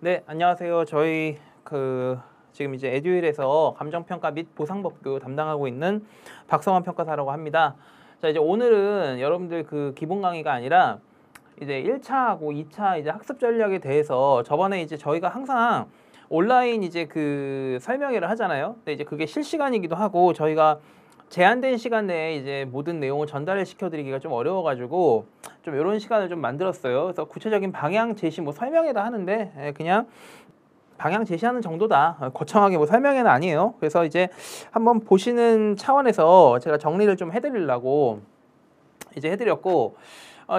네, 안녕하세요. 저희 지금 이제 에듀윌에서 감정평가 및 보상법규 담당하고 있는 박성환 평가사라고 합니다. 자, 이제 오늘은 여러분들 기본 강의가 아니라 이제 1차하고 2차 이제 학습 전략에 대해서 저번에 이제 저희가 항상 온라인 이제 설명회를 하잖아요. 근데 이제 그게 실시간이기도 하고 저희가 제한된 시간 내에 이제 모든 내용을 전달을 시켜드리기가 좀 어려워가지고 좀 이런 시간을 좀 만들었어요. 그래서 구체적인 방향 제시 설명회다 하는데 그냥 방향 제시하는 정도다. 거창하게 설명회는 아니에요. 그래서 이제 한번 보시는 차원에서 제가 정리를 좀 해드리려고 이제 해드렸고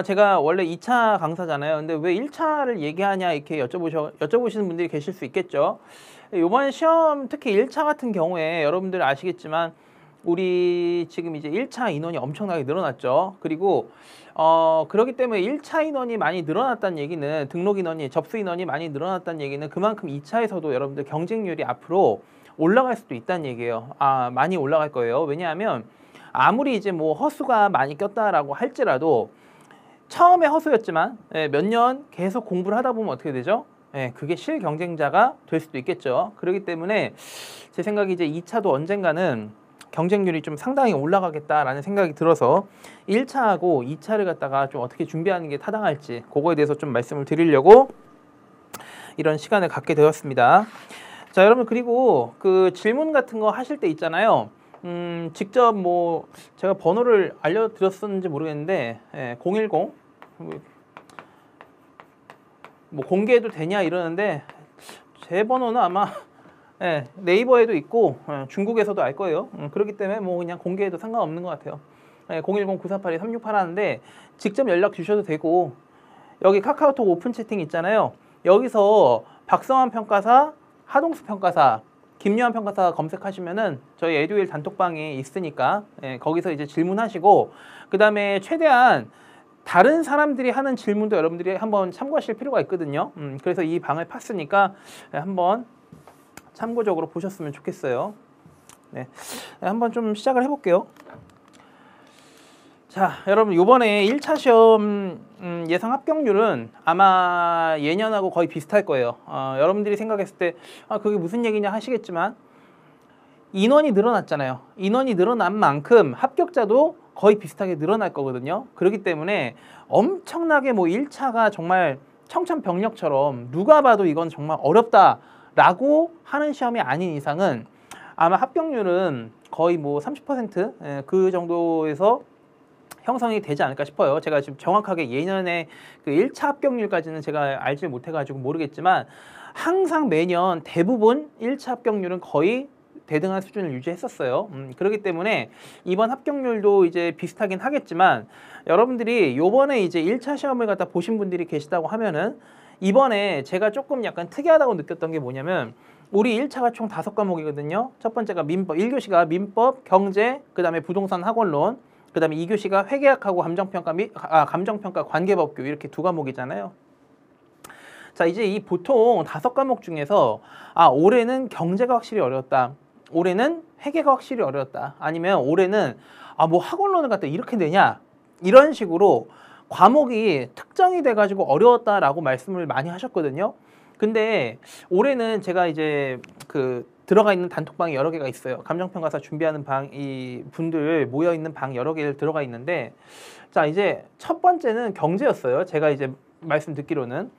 제가 원래 2차 강사잖아요. 근데 왜 1차를 얘기하냐 이렇게 여쭤보시는 분들이 계실 수 있겠죠. 이번 시험 특히 1차 같은 경우에 여러분들 아시겠지만 우리 지금 이제 1차 인원이 엄청나게 늘어났죠. 그리고 그렇기 때문에 1차 인원이 많이 늘어났다는 얘기는 등록 인원이 접수 인원이 많이 늘어났다는 얘기는 그만큼 2차에서도 여러분들 경쟁률이 앞으로 올라갈 수도 있다는 얘기예요. 많이 올라갈 거예요. 왜냐하면 아무리 이제 허수가 많이 꼈다라고 할지라도 처음에 허수였지만 몇 년 계속 공부를 하다 보면 어떻게 되죠? 그게 실경쟁자가 될 수도 있겠죠. 그렇기 때문에 제 생각에 이제 2차도 언젠가는 경쟁률이 좀 상당히 올라가겠다라는 생각이 들어서 1차하고 2차를 갖다가 좀 어떻게 준비하는 게 타당할지 그거에 대해서 좀 말씀을 드리려고 이런 시간을 갖게 되었습니다. 자, 여러분 그리고 질문 같은 거 하실 때 있잖아요. 직접 제가 번호를 알려드렸었는지 모르겠는데 010 공개해도 되냐 이러는데 제 번호는 아마 네이버에도 있고 중국에서도 알 거예요. 그렇기 때문에 그냥 공개해도 상관없는 것 같아요. 010-9482-368 하는데 직접 연락 주셔도 되고 여기 카카오톡 오픈 채팅 있잖아요. 여기서 박성환 평가사, 하동수 평가사, 김유한 평가사 검색하시면은 저희 에듀윌 단톡방이 있으니까 거기서 이제 질문하시고 그 다음에 최대한 다른 사람들이 하는 질문도 여러분들이 한번 참고하실 필요가 있거든요. 그래서 이 방을 팠으니까 한번 참고적으로 보셨으면 좋겠어요. 네, 한번 좀 시작을 해볼게요. 자, 여러분 이번에 1차 시험 예상 합격률은 아마 예년하고 거의 비슷할 거예요. 여러분들이 생각했을 때 그게 무슨 얘기냐 하시겠지만 인원이 늘어났잖아요. 인원이 늘어난 만큼 합격자도 거의 비슷하게 늘어날 거거든요. 그렇기 때문에 엄청나게 1차가 정말 청천벽력처럼 누가 봐도 이건 정말 어렵다라고 하는 시험이 아닌 이상은 아마 합격률은 거의 30% 그 정도에서 형성이 되지 않을까 싶어요. 제가 지금 정확하게 예년에 1차 합격률까지는 제가 알지 못해가지고 모르겠지만 항상 매년 대부분 1차 합격률은 거의 대등한 수준을 유지했었어요. 그렇기 때문에 이번 합격률도 이제 비슷하긴 하겠지만 여러분들이 요번에 이제 1차 시험을 갖다 보신 분들이 계시다고 하면은 이번에 제가 조금 약간 특이하다고 느꼈던 게 뭐냐면 우리 1차가 총 5과목이거든요. 첫 번째가 민법, 1교시가 민법, 경제, 그 다음에 부동산 학원론, 그 다음에 2교시가 회계학하고 감정평가 관계법규 이렇게 2과목이잖아요. 자, 이제 이 보통 5과목 중에서 올해는 경제가 확실히 어려웠다. 올해는 회계가 확실히 어려웠다. 아니면 올해는 학원론을 갖다 이렇게 내냐. 이런 식으로 과목이 특정이 돼가지고 어려웠다라고 말씀을 많이 하셨거든요. 근데 올해는 제가 이제 들어가 있는 단톡방이 여러 개가 있어요. 감정평가사 준비하는 이 분들 모여 있는 방 여러 개를 들어가 있는데 자, 이제 첫 번째는 경제였어요. 제가 이제 말씀 듣기로는.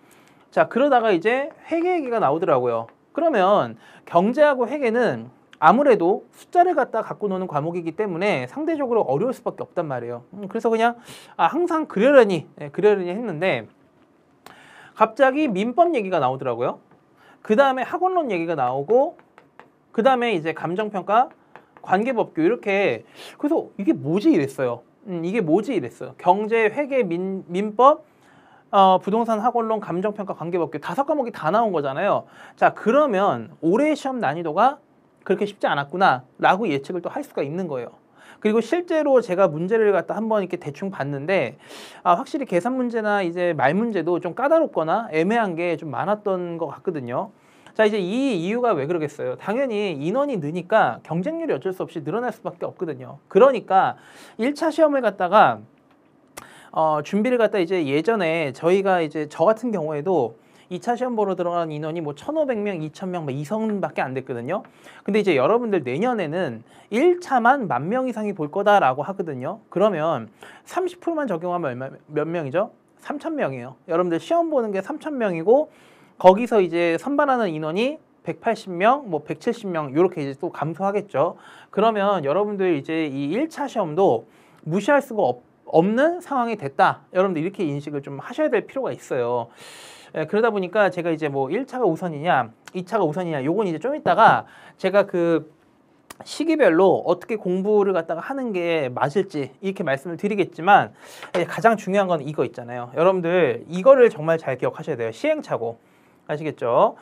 자, 그러다가 이제 회계 얘기가 나오더라고요. 그러면 경제하고 회계는 아무래도 숫자를 갖고 노는 과목이기 때문에 상대적으로 어려울 수밖에 없단 말이에요. 그래서 그냥 항상 그러려니 했는데 갑자기 민법 얘기가 나오더라고요. 그 다음에 학원론 얘기가 나오고 그 다음에 이제 감정평가 관계법규 이렇게 그래서 이게 뭐지 이랬어요. 이게 뭐지 이랬어요. 경제, 회계, 민법, 부동산 학원론, 감정평가 관계법규 5과목이 다 나온 거잖아요. 자, 그러면 올해 시험 난이도가 그렇게 쉽지 않았구나 라고 예측을 또 할 수가 있는 거예요. 그리고 실제로 제가 문제를 갖다 한번 이렇게 대충 봤는데 확실히 계산 문제나 이제 말 문제도 좀 까다롭거나 애매한 게 좀 많았던 것 같거든요. 자, 이제 이 이유가 왜 그러겠어요? 당연히 인원이 느니까 경쟁률이 어쩔 수 없이 늘어날 수밖에 없거든요. 그러니까 1차 시험을 갖다가 준비를 갖다 이제 예전에 저희가 이제 저 같은 경우에도 2차 시험 보러 들어간 인원이 뭐 1,500명, 2,000명 뭐 이성밖에 안 됐거든요. 근데 이제 여러분들 내년에는 1차만 10,000명 이상이 볼 거다라고 하거든요. 그러면 30%만 적용하면 몇 명이죠? 3,000명이에요. 여러분들 시험 보는 게 3,000명이고 거기서 이제 선발하는 인원이 180명, 뭐 170명 이렇게 이제 또 감소하겠죠. 그러면 여러분들 이제 이 1차 시험도 무시할 수가 없는 상황이 됐다. 여러분들 이렇게 인식을 좀 하셔야 될 필요가 있어요. 그러다 보니까 제가 이제 뭐 1차가 우선이냐, 2차가 우선이냐, 요건 이제 좀 이따가 제가 그 시기별로 어떻게 공부를 갖다가 하는 게 맞을지 이렇게 말씀을 드리겠지만 가장 중요한 건 이거 있잖아요. 여러분들 이거를 정말 잘 기억하셔야 돼요. 시행착오. 아시겠죠?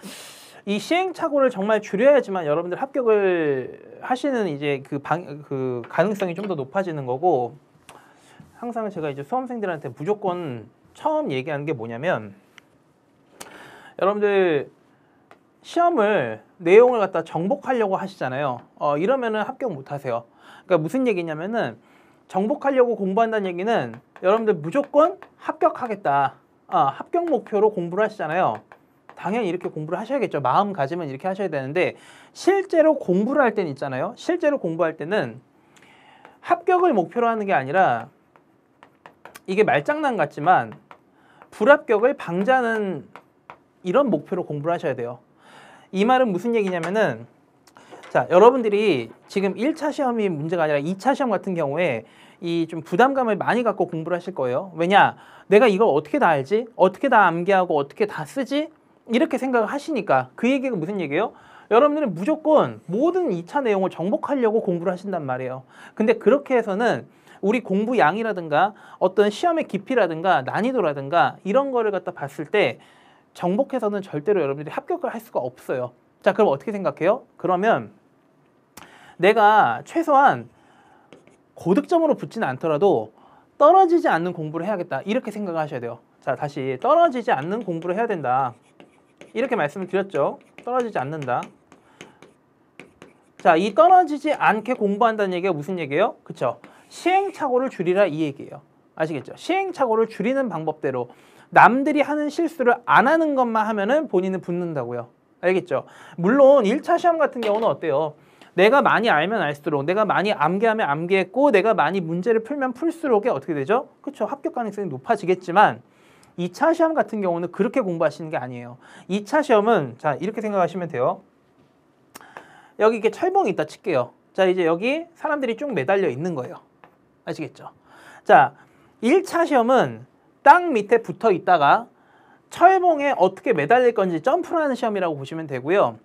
이 시행착오를 정말 줄여야지만 여러분들 합격을 하시는 이제 그 가능성이 좀 더 높아지는 거고, 항상 제가 이제 수험생들한테 무조건 처음 얘기하는 게 뭐냐면, 여러분들 시험을 내용을 갖다 정복하려고 하시잖아요. 이러면은 합격 못 하세요. 그러니까 무슨 얘기냐면은 정복하려고 공부한다는 얘기는 여러분들 무조건 합격하겠다. 합격 목표로 공부를 하시잖아요. 당연히 이렇게 공부를 하셔야겠죠. 마음가짐은 이렇게 하셔야 되는데 실제로 공부를 할 때는 있잖아요. 실제로 공부할 때는 합격을 목표로 하는 게 아니라 이게 말장난 같지만 불합격을 방지하는 이런 목표로 공부를 하셔야 돼요. 이 말은 무슨 얘기냐면은 자, 여러분들이 지금 1차 시험이 문제가 아니라 2차 시험 같은 경우에 이 좀 부담감을 많이 갖고 공부를 하실 거예요. 왜냐? 내가 이걸 어떻게 다 알지? 어떻게 다 암기하고 어떻게 다 쓰지? 이렇게 생각을 하시니까 그 얘기가 무슨 얘기예요? 여러분들은 무조건 모든 2차 내용을 정복하려고 공부를 하신단 말이에요. 근데 그렇게 해서는 우리 공부 양이라든가 어떤 시험의 깊이라든가 난이도라든가 이런 거를 갖다 봤을 때 정복해서는 절대로 여러분들이 합격을 할 수가 없어요. 자, 그럼 어떻게 생각해요? 그러면 내가 최소한 고득점으로 붙지는 않더라도 떨어지지 않는 공부를 해야겠다. 이렇게 생각을 하셔야 돼요. 자, 다시 떨어지지 않는 공부를 해야 된다. 이렇게 말씀을 드렸죠. 떨어지지 않는다. 자, 이 떨어지지 않게 공부한다는 얘기가 무슨 얘기예요? 그쵸? 시행착오를 줄이라 이 얘기예요. 아시겠죠? 시행착오를 줄이는 방법대로 남들이 하는 실수를 안 하는 것만 하면은 본인은 붙는다고요. 알겠죠? 물론 1차 시험 같은 경우는 어때요? 내가 많이 알면 알수록, 내가 많이 암기하면 암기했고, 내가 많이 문제를 풀면 풀수록에 어떻게 되죠? 그쵸? 합격 가능성이 높아지겠지만 2차 시험 같은 경우는 그렇게 공부하시는 게 아니에요. 2차 시험은 자, 이렇게 생각하시면 돼요. 여기 이렇게 철봉이 있다 칠게요. 자, 이제 여기 사람들이 쭉 매달려 있는 거예요. 아시겠죠? 자, 1차 시험은 땅 밑에 붙어 있다가 철봉에 어떻게 매달릴 건지 점프를 하는 시험이라고 보시면 되고요.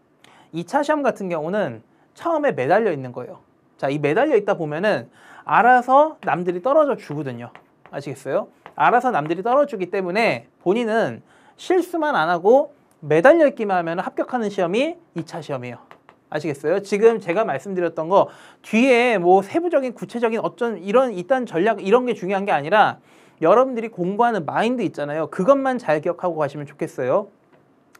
2차 시험 같은 경우는 처음에 매달려 있는 거예요. 자, 이 매달려 있다 보면은 알아서 남들이 떨어져 주거든요. 아시겠어요? 알아서 남들이 떨어주기 때문에 본인은 실수만 안 하고 매달려 있기만 하면 합격하는 시험이 2차 시험이에요. 아시겠어요? 지금 제가 말씀드렸던 거 뒤에 뭐 세부적인 구체적인 어떤 이런 이딴 전략 이런 게 중요한 게 아니라 여러분들이 공부하는 마인드 있잖아요. 그것만 잘 기억하고 가시면 좋겠어요.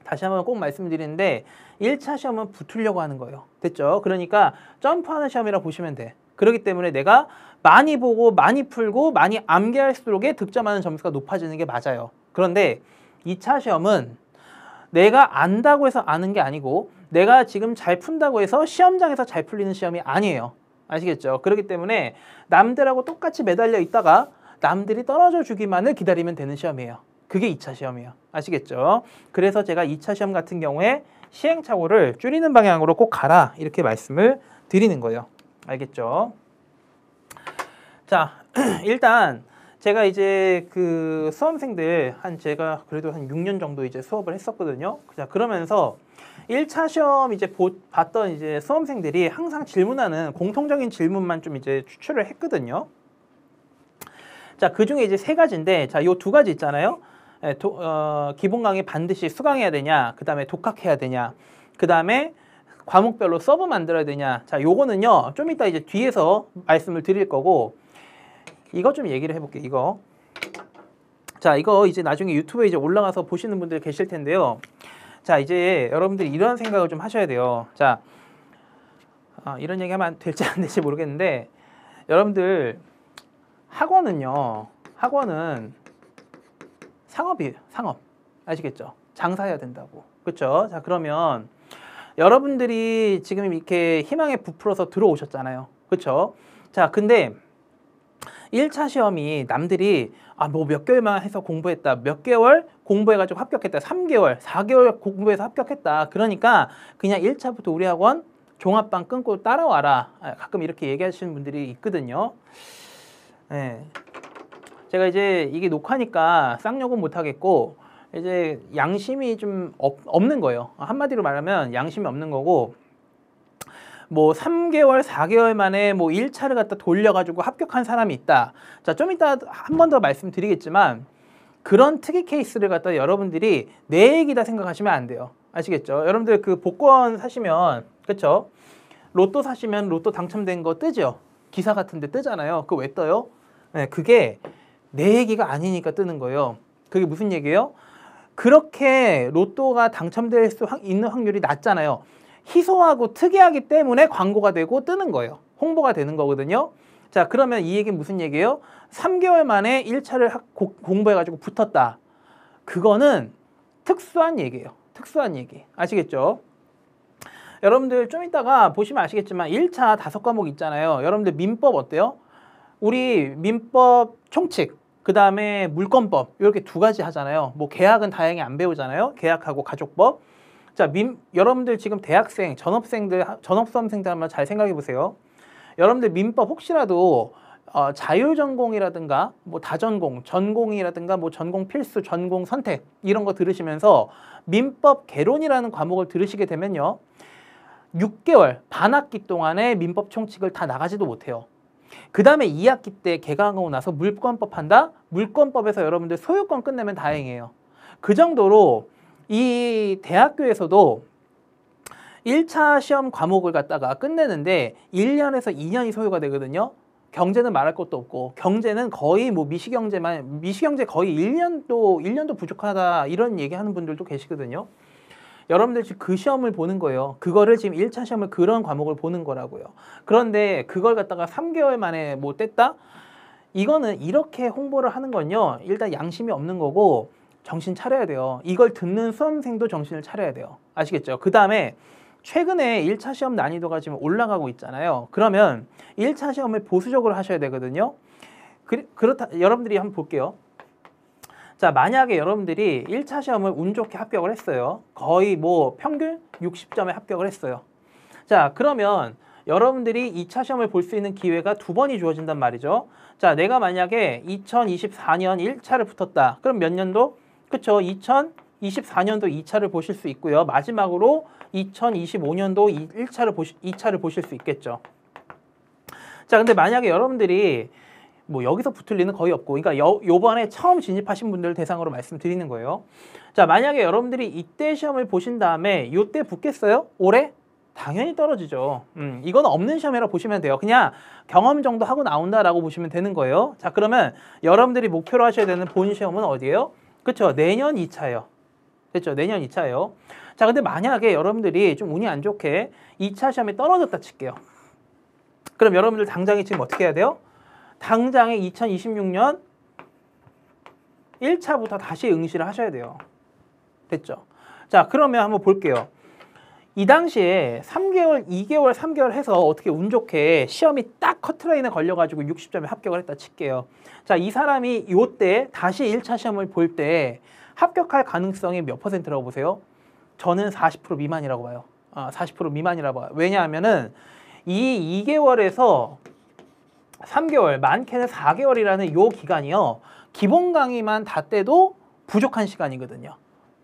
다시 한번 꼭 말씀드리는데 1차 시험은 붙으려고 하는 거예요. 됐죠? 그러니까 점프하는 시험이라 보시면 돼. 그렇기 때문에 내가 많이 보고 많이 풀고 많이 암기할수록에 득점하는 점수가 높아지는 게 맞아요. 그런데 2차 시험은 내가 안다고 해서 아는 게 아니고 내가 지금 잘 푼다고 해서 시험장에서 잘 풀리는 시험이 아니에요. 아시겠죠? 그렇기 때문에 남들하고 똑같이 매달려 있다가 남들이 떨어져 주기만을 기다리면 되는 시험이에요. 그게 2차 시험이에요. 아시겠죠? 그래서 제가 2차 시험 같은 경우에 시행착오를 줄이는 방향으로 꼭 가라 이렇게 말씀을 드리는 거예요. 알겠죠? 자, 일단 제가 이제 그 수험생들 제가 그래도 한 6년 정도 이제 수업을 했었거든요. 자, 그러면서 1차 시험 이제 봤던 이제 수험생들이 항상 질문하는 공통적인 질문만 좀 이제 추출을 했거든요. 자, 그 중에 이제 3가지인데, 자, 요 2가지 있잖아요. 기본 강의 반드시 수강해야 되냐, 그 다음에 독학해야 되냐, 그 다음에 과목별로 서브 만들어야 되냐. 자, 요거는요, 좀 이따 이제 뒤에서 말씀을 드릴 거고, 이거 좀 얘기를 해볼게요, 이거. 자, 이거 이제 나중에 유튜브에 이제 올라가서 보시는 분들 계실 텐데요. 자, 이제 여러분들이 이런 생각을 좀 하셔야 돼요. 자, 이런 얘기 하면 될지 안 될지 모르겠는데, 여러분들, 학원은 상업이에요, 상업. 아시겠죠? 장사해야 된다고. 그렇죠? 자, 그러면 여러분들이 지금 이렇게 희망에 부풀어서 들어오셨잖아요. 그렇죠? 자, 근데 1차 시험이 남들이 뭐 몇 개월만 해서 공부했다. 몇 개월 공부해가지고 합격했다. 3개월, 4개월 공부해서 합격했다. 그러니까 그냥 1차부터 우리 학원 종합반 끊고 따라와라. 가끔 이렇게 얘기하시는 분들이 있거든요. 네. 제가 이제 이게 녹화니까 쌍욕은 못하겠고 이제 양심이 좀 없는 거예요. 한마디로 말하면 양심이 없는 거고 뭐 3개월, 4개월 만에 뭐 1차를 갖다 돌려가지고 합격한 사람이 있다. 자, 좀 이따 한 번 더 말씀드리겠지만 그런 특이 케이스를 갖다 여러분들이 내 얘기다 생각하시면 안 돼요. 아시겠죠? 여러분들 그 복권 사시면 그쵸? 로또 사시면 로또 당첨된 거 뜨죠? 기사 같은 데 뜨잖아요. 그거 왜 떠요? 네, 그게 내 얘기가 아니니까 뜨는 거예요. 그게 무슨 얘기예요? 그렇게 로또가 당첨될 수 있는 확률이 낮잖아요. 희소하고 특이하기 때문에 광고가 되고 뜨는 거예요. 홍보가 되는 거거든요. 자, 그러면 이 얘기는 무슨 얘기예요? 3개월 만에 1차를 공부해가지고 붙었다. 그거는 특수한 얘기예요. 특수한 얘기. 아시겠죠? 여러분들 좀 이따가 보시면 아시겠지만 1차 5과목 있잖아요. 여러분들 민법 어때요? 우리 민법 총칙, 그 다음에 물권법 이렇게 2가지 하잖아요. 뭐 계약은 다행히 안 배우잖아요. 계약하고 가족법. 자, 여러분들 지금 대학생, 전업수험생들 한번 잘 생각해 보세요. 여러분들 민법 혹시라도 자율전공이라든가 뭐 다전공, 전공이라든가 뭐 전공 필수, 전공 선택 이런 거 들으시면서 민법 개론이라는 과목을 들으시게 되면요. 6개월, 반학기 동안에 민법 총칙을 다 나가지도 못해요. 그 다음에 2학기 때 개강하고 나서 물권법 한다? 물권법에서 여러분들 소유권 끝내면 다행이에요. 그 정도로 이 대학교에서도 1차 시험 과목을 갖다가 끝내는데 1년에서 2년이 소요가 되거든요. 경제는 말할 것도 없고 경제는 거의 뭐 미시경제 거의 1년도 부족하다 이런 얘기하는 분들도 계시거든요. 여러분들 지금 그 시험을 보는 거예요. 그거를 지금 1차 시험을 그런 과목을 보는 거라고요. 그런데 그걸 갖다가 3개월 만에 뭐 뗐다? 이거는 이렇게 홍보를 하는 건요. 일단 양심이 없는 거고 정신 차려야 돼요. 이걸 듣는 수험생도 정신을 차려야 돼요. 아시겠죠? 그 다음에 최근에 1차 시험 난이도가 지금 올라가고 있잖아요. 그러면 1차 시험을 보수적으로 하셔야 되거든요. 그렇다 여러분들이 한번 볼게요. 자, 만약에 여러분들이 1차 시험을 운 좋게 합격을 했어요. 거의 뭐 평균 60점에 합격을 했어요. 자, 그러면 여러분들이 2차 시험을 볼 수 있는 기회가 2번이 주어진단 말이죠. 자, 내가 만약에 2024년 1차를 붙었다. 그럼 몇 년도? 그쵸? 2024년도 2차를 보실 수 있고요. 마지막으로 2025년도 2차를 보실 수 있겠죠. 자, 근데 만약에 여러분들이 뭐 여기서 붙을 리는 거의 없고, 그러니까 요번에 처음 진입하신 분들 대상으로 말씀드리는 거예요. 자, 만약에 여러분들이 이때 시험을 보신 다음에 요때 붙겠어요? 올해? 당연히 떨어지죠. 이건 없는 시험이라 보시면 돼요. 그냥 경험 정도 하고 나온다라고 보시면 되는 거예요. 자, 그러면 여러분들이 목표로 하셔야 되는 본 시험은 어디예요? 그렇죠? 내년 2차예요. 됐죠? 내년 2차예요. 자, 근데 만약에 여러분들이 좀 운이 안 좋게 2차 시험에 떨어졌다 칠게요. 그럼 여러분들 당장에 지금 어떻게 해야 돼요? 당장에 2026년 1차부터 다시 응시를 하셔야 돼요. 됐죠? 자, 그러면 한번 볼게요. 이 당시에 3개월, 2개월, 3개월 해서 어떻게 운 좋게 시험이 딱 커트라인에 걸려가지고 60점에 합격을 했다 칠게요. 자, 이 사람이 요때 다시 1차 시험을 볼 때 합격할 가능성이 몇 %라고 보세요? 저는 40% 미만이라고 봐요. 40% 미만이라고 봐요. 왜냐하면은 이 2개월에서 3개월, 많게는 4개월이라는 요 기간이요. 기본 강의만 다 떼도 부족한 시간이거든요.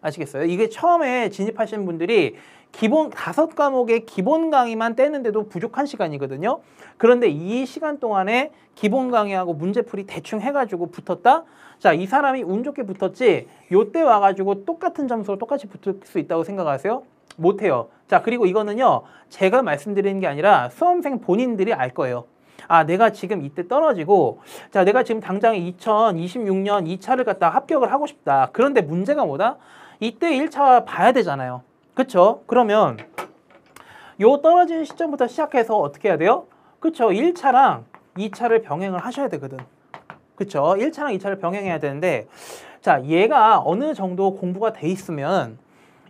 아시겠어요? 이게 처음에 진입하신 분들이 기본 5과목의 기본 강의만 떼는데도 부족한 시간이거든요. 그런데 이 시간 동안에 기본 강의하고 문제풀이 대충 해가지고 붙었다? 자, 이 사람이 운 좋게 붙었지 요때 와가지고 똑같은 점수로 똑같이 붙을 수 있다고 생각하세요? 못해요. 자, 그리고 이거는요. 제가 말씀드리는 게 아니라 수험생 본인들이 알 거예요. 아, 내가 지금 이때 떨어지고 자, 내가 지금 당장에 2026년 2차를 갖다 합격을 하고 싶다. 그런데 문제가 뭐다? 이때 1차 봐야 되잖아요. 그쵸? 그러면 요 떨어진 시점부터 시작해서 어떻게 해야 돼요? 그쵸? 1차랑 2차를 병행을 하셔야 되거든. 그쵸? 1차랑 2차를 병행해야 되는데 자, 얘가 어느 정도 공부가 돼 있으면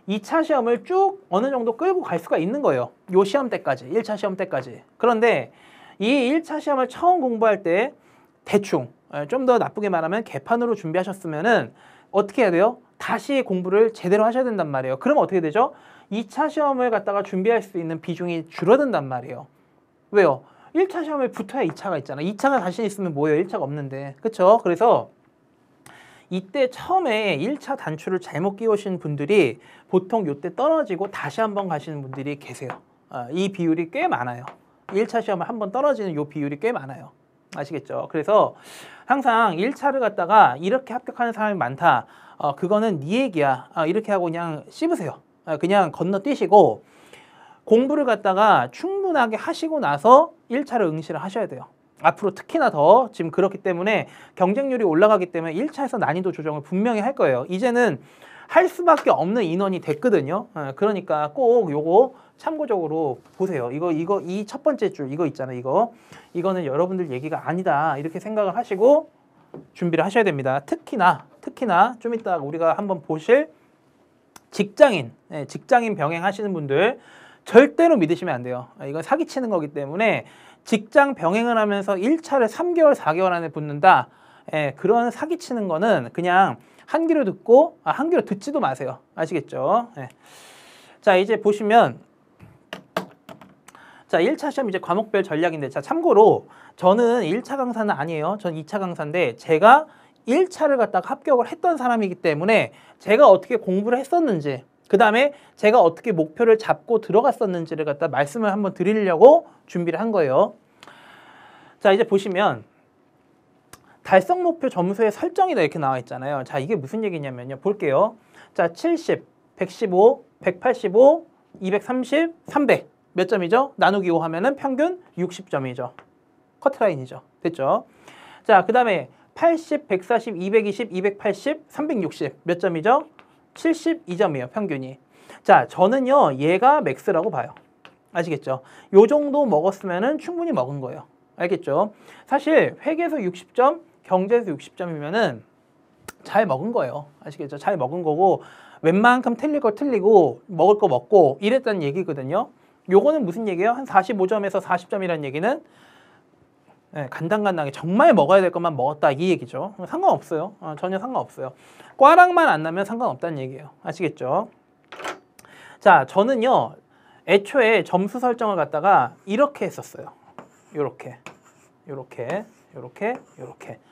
2차 시험을 쭉 어느 정도 끌고 갈 수가 있는 거예요. 요 시험 때까지, 1차 시험 때까지. 그런데 이 1차 시험을 처음 공부할 때 대충, 좀 더 나쁘게 말하면 개판으로 준비하셨으면은 어떻게 해야 돼요? 다시 공부를 제대로 하셔야 된단 말이에요. 그럼 어떻게 되죠? 2차 시험을 갖다가 준비할 수 있는 비중이 줄어든단 말이에요. 왜요? 1차 시험에 붙어야 2차가 있잖아. 2차가 자신 있으면 뭐예요? 1차가 없는데. 그쵸? 그래서 이때 처음에 1차 단추를 잘못 끼우신 분들이 보통 이때 떨어지고 다시 한번 가시는 분들이 계세요. 이 비율이 꽤 많아요. 1차 시험을 한번 떨어지는 이 비율이 꽤 많아요. 아시겠죠? 그래서 항상 1차를 갖다가 이렇게 합격하는 사람이 많다. 그거는 네 얘기야. 이렇게 하고 그냥 씹으세요. 그냥 건너뛰시고 공부를 갖다가 충분하게 하시고 나서 1차를 응시를 하셔야 돼요. 앞으로 특히나 더 지금 그렇기 때문에 경쟁률이 올라가기 때문에 1차에서 난이도 조정을 분명히 할 거예요. 이제는 할 수밖에 없는 인원이 됐거든요. 그러니까 꼭 요거 참고적으로 보세요. 이 첫 번째 줄 이거 있잖아요. 이거는 여러분들 얘기가 아니다. 이렇게 생각을 하시고 준비를 하셔야 됩니다. 특히나 좀 이따 우리가 한번 보실 직장인 병행 하시는 분들 절대로 믿으시면 안 돼요. 이건 사기치는 거기 때문에 직장 병행을 하면서 1차를 3개월, 4개월 안에 붙는다. 그런 사기치는 거는 그냥 한 귀로 듣고 한 귀로 듣지도 마세요. 아시겠죠? 자, 이제 보시면 자, 1차 시험 이제 과목별 전략인데 자, 참고로 저는 1차 강사는 아니에요. 전 2차 강사인데 제가 1차를 갖다가 합격을 했던 사람이기 때문에 제가 어떻게 공부를 했었는지 그 다음에 제가 어떻게 목표를 잡고 들어갔었는지를 갖다 말씀을 한번 드리려고 준비를 한 거예요. 자, 이제 보시면 달성 목표 점수의 설정이다 이렇게 나와 있잖아요. 자, 이게 무슨 얘기냐면요. 볼게요. 자, 70, 115, 185, 230, 300. 몇 점이죠? 나누기 5 하면은 평균 60점이죠. 커트라인이죠. 됐죠? 자, 그 다음에 80, 140, 220, 280, 360. 몇 점이죠? 72점이에요. 평균이. 자, 저는요. 얘가 맥스라고 봐요. 아시겠죠? 요 정도 먹었으면은 충분히 먹은 거예요. 알겠죠? 사실 회계에서 60점, 경제에서 60점이면은 잘 먹은 거예요. 아시겠죠? 잘 먹은 거고 웬만큼 틀릴 거 틀리고 먹을 거 먹고 이랬다는 얘기거든요. 요거는 무슨 얘기예요? 한 45점에서 40점이라는 얘기는 간당간당하게 정말 먹어야 될 것만 먹었다 이 얘기죠. 상관없어요. 전혀 상관없어요. 꽈락만 안 나면 상관없다는 얘기예요. 아시겠죠? 자, 저는요. 애초에 점수 설정을 갖다가 이렇게 했었어요. 요렇게.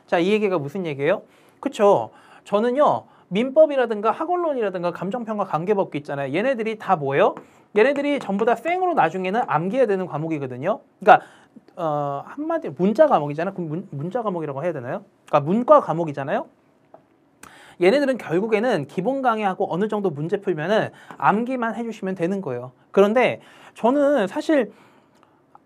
자, 이 얘기가 무슨 얘기예요? 그쵸? 저는요. 민법이라든가 학원론이라든가 감정평가 관계법규 있잖아요. 얘네들이 다 뭐예요? 얘네들이 전부 다 생으로 나중에는 암기해야 되는 과목이거든요. 그러니까 한마디로 문자 과목이잖아요. 그럼 문자 과목이라고 해야 되나요? 그러니까 문과 과목이잖아요. 얘네들은 결국에는 기본 강의하고 어느 정도 문제 풀면은 암기만 해주시면 되는 거예요. 그런데 저는 사실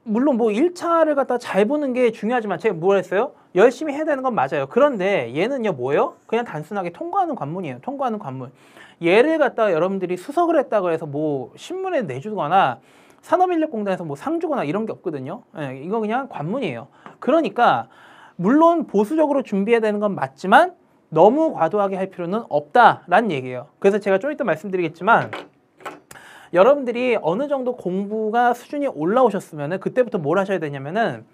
물론 뭐 1차를 갖다 잘 보는 게 중요하지만 제가 뭘 했어요? 열심히 해야 되는 건 맞아요. 그런데 얘는요 뭐예요? 그냥 단순하게 통과하는 관문이에요. 통과하는 관문. 얘를 갖다가 여러분들이 수석을 했다고 해서 뭐 신문에 내주거나 산업인력공단에서 뭐 상 주거나 이런 게 없거든요. 이거 그냥 관문이에요. 그러니까 물론 보수적으로 준비해야 되는 건 맞지만 너무 과도하게 할 필요는 없다라는 얘기예요. 그래서 제가 좀 이따 말씀드리겠지만 여러분들이 어느 정도 공부가 수준이 올라오셨으면 그때부터 뭘 하셔야 되냐면은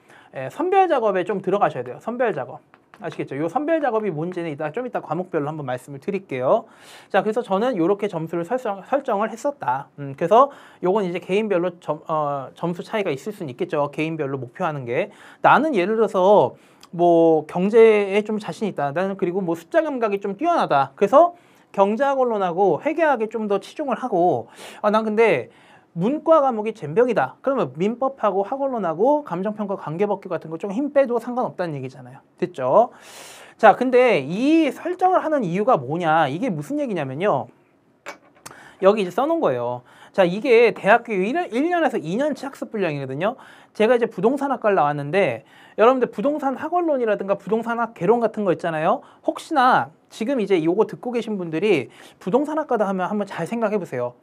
선별 작업에 좀 들어가셔야 돼요. 선별 작업. 아시겠죠? 이 선별 작업이 뭔지는 좀 이따 과목별로 한번 말씀을 드릴게요. 자, 그래서 저는 이렇게 점수를 설정을 했었다. 그래서 요건 이제 개인별로 점수 차이가 있을 수는 있겠죠. 개인별로 목표하는 게. 나는 예를 들어서 뭐 경제에 좀 자신 있다. 나는 그리고 뭐 숫자 감각이 좀 뛰어나다. 그래서 경제학원론하고 회계학에 좀 더 치중을 하고 난 근데 문과 과목이 젬병이다. 그러면 민법하고 학원론하고 감정평가 관계법규 같은 거 좀 힘 빼도 상관없다는 얘기잖아요. 됐죠? 자, 근데 이 설정을 하는 이유가 뭐냐? 이게 무슨 얘기냐면요. 여기 이제 써놓은 거예요. 자, 이게 대학교 1년에서 2년치 학습 분량이거든요. 제가 이제 부동산학과를 나왔는데 여러분들 부동산 학원론이라든가 부동산학 개론 같은 거 있잖아요. 혹시나 지금 이제 요거 듣고 계신 분들이 부동산학과다 하면 한번 잘 생각해 보세요.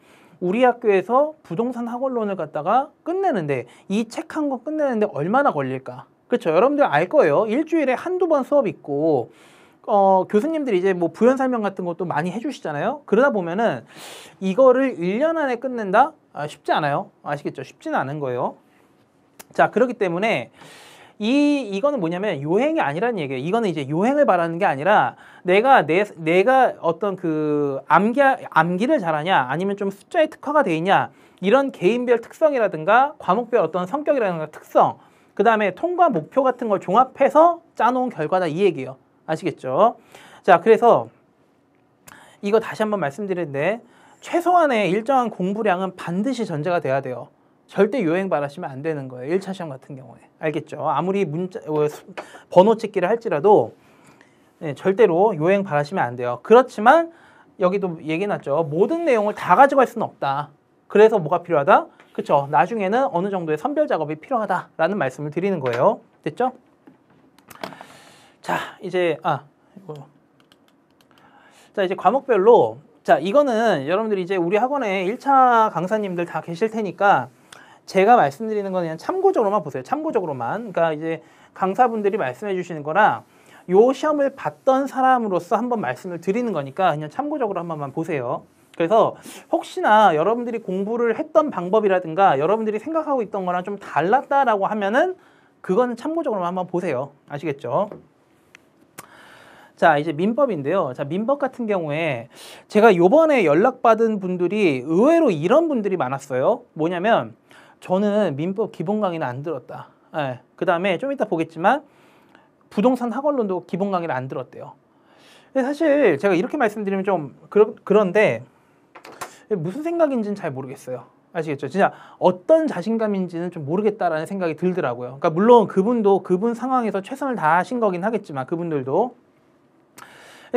우리 학교에서 부동산 학원론을 갖다가 끝내는데 이 책 한 권 끝내는데 얼마나 걸릴까? 그렇죠? 여러분들 알 거예요. 일주일에 한두 번 수업 있고 교수님들이 이제 뭐 부연 설명 같은 것도 많이 해주시잖아요. 그러다 보면은 이거를 1년 안에 끝낸다? 쉽지 않아요. 아시겠죠? 쉽지는 않은 거예요. 자, 그렇기 때문에 이거는 뭐냐면 요행이 아니라는 얘기예요. 이거는 이제 요행을 바라는 게 아니라 내가 어떤 그 암기를 잘하냐 아니면 좀 숫자에 특화가 돼 있냐 이런 개인별 특성이라든가 과목별 어떤 성격이라든가 특성 그 다음에 통과 목표 같은 걸 종합해서 짜놓은 결과다 이 얘기예요. 아시겠죠? 자, 그래서 이거 다시 한번 말씀드리는데 최소한의 일정한 공부량은 반드시 전제가 돼야 돼요. 절대 요행 바라시면 안 되는 거예요. 1차 시험 같은 경우에. 알겠죠? 아무리 번호 찍기를 할지라도 절대로 요행 바라시면 안 돼요. 그렇지만 여기도 얘기 났죠. 모든 내용을 다 가져갈 수는 없다. 그래서 뭐가 필요하다? 그렇죠. 나중에는 어느 정도의 선별 작업이 필요하다라는 말씀을 드리는 거예요. 됐죠? 자, 이제 이제 과목별로 이거는 여러분들이 이제 우리 학원에 1차 강사님들 다 계실 테니까 제가 말씀드리는 건 그냥 참고적으로만 보세요. 참고적으로만. 그러니까 이제 강사분들이 말씀해 주시는 거랑 요 시험을 봤던 사람으로서 한번 말씀을 드리는 거니까 그냥 참고적으로 한 번만 보세요. 그래서 혹시나 여러분들이 공부를 했던 방법이라든가 여러분들이 생각하고 있던 거랑 좀 달랐다라고 하면은 그거는 참고적으로 한번 보세요. 아시겠죠? 자, 이제 민법인데요. 자, 민법 같은 경우에 제가 요번에 연락받은 분들이 의외로 이런 분들이 많았어요. 뭐냐면 저는 민법 기본 강의는 안 들었다. 그 다음에 좀 이따 보겠지만 부동산 학원론도 기본 강의를 안 들었대요. 사실 제가 이렇게 말씀드리면 좀 그런데 무슨 생각인지는 잘 모르겠어요. 아시겠죠? 진짜 어떤 자신감인지는 좀 모르겠다라는 생각이 들더라고요. 그러니까 물론 그분도 그분 상황에서 최선을 다하신 거긴 하겠지만 그분들도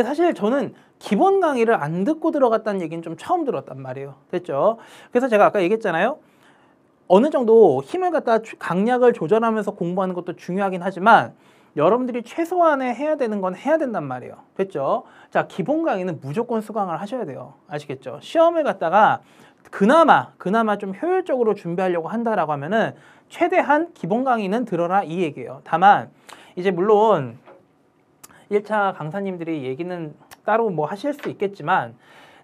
사실 저는 기본 강의를 안 듣고 들어갔다는 얘기는 좀 처음 들었단 말이에요. 됐죠? 그래서 제가 아까 얘기했잖아요. 어느 정도 힘을 갖다 강약을 조절하면서 공부하는 것도 중요하긴 하지만 여러분들이 최소한의 해야 되는 건 해야 된단 말이에요. 됐죠? 자, 기본 강의는 무조건 수강을 하셔야 돼요. 아시겠죠? 시험을 갖다가 그나마 좀 효율적으로 준비하려고 한다라고 하면은 최대한 기본 강의는 들어라 이 얘기예요. 다만 이제 물론 1차 강사님들이 얘기는 따로 뭐 하실 수 있겠지만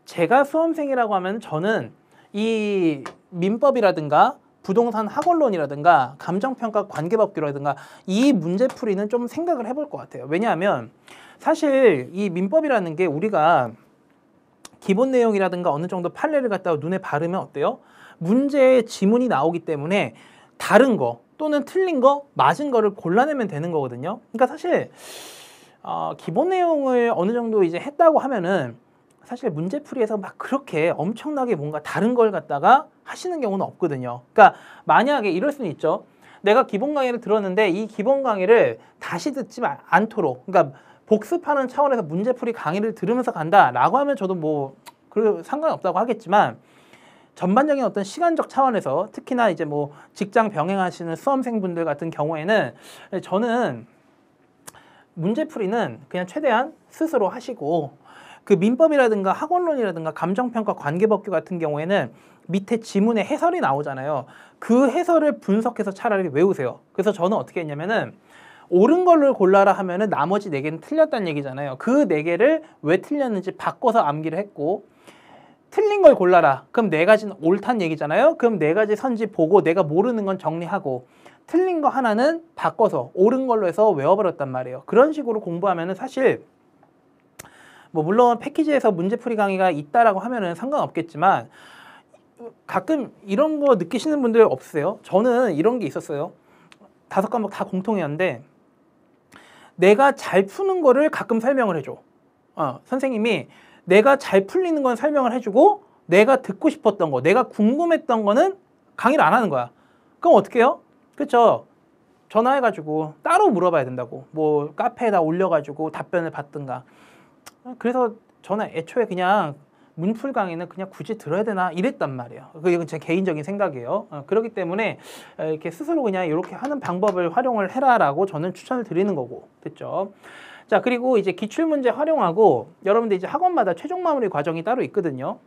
제가 수험생이라고 하면 저는 이 민법이라든가 부동산 학원론이라든가 감정평가 관계법규라든가 이 문제풀이는 좀 생각을 해볼 것 같아요. 왜냐하면 사실 이 민법이라는 게 우리가 기본 내용이라든가 어느 정도 판례를 갖다가 눈에 바르면 어때요? 문제의 지문이 나오기 때문에 다른 거 또는 틀린 거, 맞은 거를 골라내면 되는 거거든요. 그러니까 사실 기본 내용을 어느 정도 이제 했다고 하면은 사실 문제풀이에서 막 그렇게 엄청나게 뭔가 다른 걸 갖다가 하시는 경우는 없거든요. 그러니까 만약에 이럴 수는 있죠. 내가 기본 강의를 들었는데 이 기본 강의를 다시 듣지 않도록 그러니까 복습하는 차원에서 문제풀이 강의를 들으면서 간다라고 하면 저도 뭐 상관이 없다고 하겠지만 전반적인 어떤 시간적 차원에서 특히나 이제 뭐 직장 병행하시는 수험생분들 같은 경우에는 저는 문제풀이는 그냥 최대한 스스로 하시고 그 민법이라든가 학원론이라든가 감정평가 관계법규 같은 경우에는 밑에 지문에 해설이 나오잖아요. 그 해설을 분석해서 차라리 외우세요. 그래서 저는 어떻게 했냐면은 옳은 걸로 골라라 하면은 나머지 4개는 틀렸다는 얘기잖아요. 그 4개를 왜 틀렸는지 바꿔서 암기를 했고 틀린 걸 골라라. 그럼 4가지는 옳다는 얘기잖아요. 그럼 4가지 선지 보고 내가 모르는 건 정리하고 틀린 거 하나는 바꿔서 옳은 걸로 해서 외워버렸단 말이에요. 그런 식으로 공부하면은 사실 뭐 물론 패키지에서 문제풀이 강의가 있다라고 하면은 상관없겠지만 가끔 이런 거 느끼시는 분들 없으세요? 저는 이런 게 있었어요. 5과목 다 공통이었는데 내가 잘 푸는 거를 가끔 설명을 해줘. 선생님이 내가 잘 풀리는 건 설명을 해주고 내가 듣고 싶었던 거, 내가 궁금했던 거는 강의를 안 하는 거야. 그럼 어떻게 해요? 그렇죠? 전화해가지고 따로 물어봐야 된다고. 뭐 카페에다 올려가지고 답변을 받든가. 그래서 저는 애초에 그냥 문풀 강의는 그냥 굳이 들어야 되나 이랬단 말이에요. 이건 제 개인적인 생각이에요. 그렇기 때문에 이렇게 스스로 그냥 이렇게 하는 방법을 활용을 해라라고 저는 추천을 드리는 거고. 됐죠? 자, 그리고 이제 기출문제 활용하고 여러분들 이제 학원마다 최종 마무리 과정이 따로 있거든요.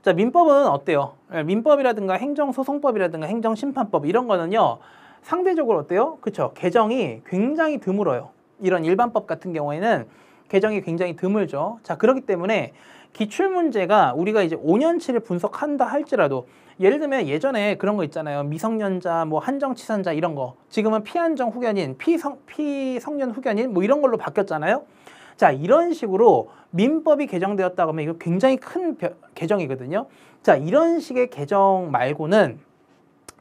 자, 민법은 어때요? 민법이라든가 행정소송법이라든가 행정심판법 이런 거는요. 상대적으로 어때요? 그쵸? 개정이 굉장히 드물어요. 이런 일반법 같은 경우에는 개정이 굉장히 드물죠. 자, 그렇기 때문에 기출문제가 우리가 이제 5년치를 분석한다 할지라도 예를 들면 예전에 그런 거 있잖아요. 미성년자, 뭐 한정치산자 이런 거. 지금은 피한정 후견인, 피성년 후견인 뭐 이런 걸로 바뀌었잖아요. 자, 이런 식으로 민법이 개정되었다고 하면 이거 굉장히 큰 개정이거든요. 자, 이런 식의 개정 말고는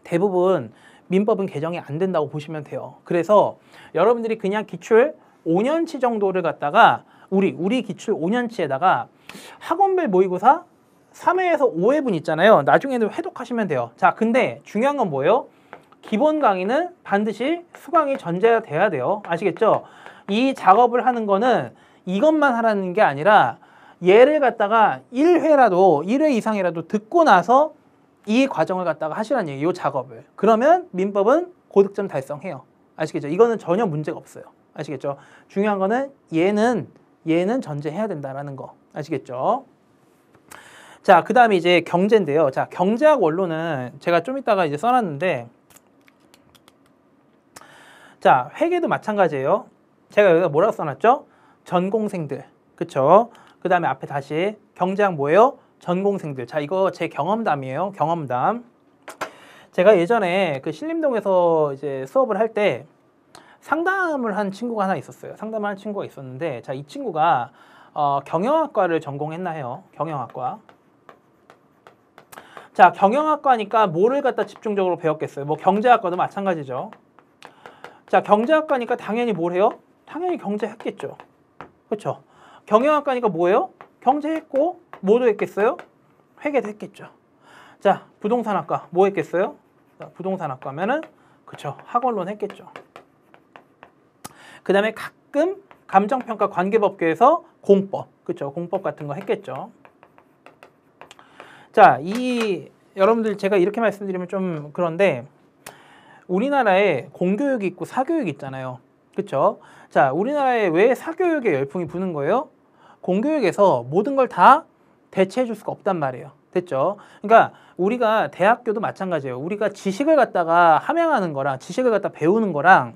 대부분 민법은 개정이 안 된다고 보시면 돼요. 그래서 여러분들이 그냥 기출 5년치 정도를 갖다가 우리 기출 5년치에다가 학원별 모의고사 3회에서 5회분 있잖아요. 나중에는 회독하시면 돼요. 자, 근데 중요한 건 뭐예요? 기본 강의는 반드시 수강이 전제돼야 돼요. 아시겠죠? 이 작업을 하는 거는 이것만 하라는 게 아니라 얘를 갖다가 1회 이상이라도 듣고 나서 이 과정을 갖다가 하시라는 얘기예요. 이 작업을. 그러면 민법은 고득점 달성해요. 아시겠죠? 이거는 전혀 문제가 없어요. 아시겠죠? 중요한 거는 얘는 전제해야 된다라는 거. 아시겠죠? 자, 그 다음에 이제 경제인데요. 자, 경제학 원론은 제가 좀 이따가 이제 써놨는데, 자, 회계도 마찬가지예요. 제가 여기다 뭐라고 써놨죠? 전공생들. 그쵸? 그 다음에 앞에 다시 경제학 뭐예요? 전공생들. 자, 이거 제 경험담이에요. 경험담. 제가 예전에 그 신림동에서 이제 수업을 할 때 상담을 한 친구가 하나 있었어요. 상담을 한 친구가 있었는데, 자, 이 친구가 경영학과를 전공했나 해요. 경영학과. 자, 경영학과니까 뭐를 갖다 집중적으로 배웠겠어요? 뭐 경제학과도 마찬가지죠. 자, 경제학과니까 당연히 뭘 해요? 당연히 경제했겠죠. 그렇죠? 경영학과니까 뭐예요? 경제했고 뭐도 했겠어요? 회계도 했겠죠. 자, 부동산학과 뭐 했겠어요? 자, 부동산학과면은 그렇죠. 학원론 했겠죠. 그 다음에 가끔 감정평가 관계법규에서 공법, 그렇죠? 공법 같은 거 했겠죠. 자, 여러분들 제가 이렇게 말씀드리면 좀 그런데 우리나라에 공교육이 있고 사교육이 있잖아요. 그렇죠? 자, 우리나라에 왜 사교육에 열풍이 부는 거예요? 공교육에서 모든 걸 다 대체해 줄 수가 없단 말이에요. 됐죠? 그러니까 우리가 대학교도 마찬가지예요. 우리가 지식을 갖다가 함양하는 거랑 지식을 갖다 배우는 거랑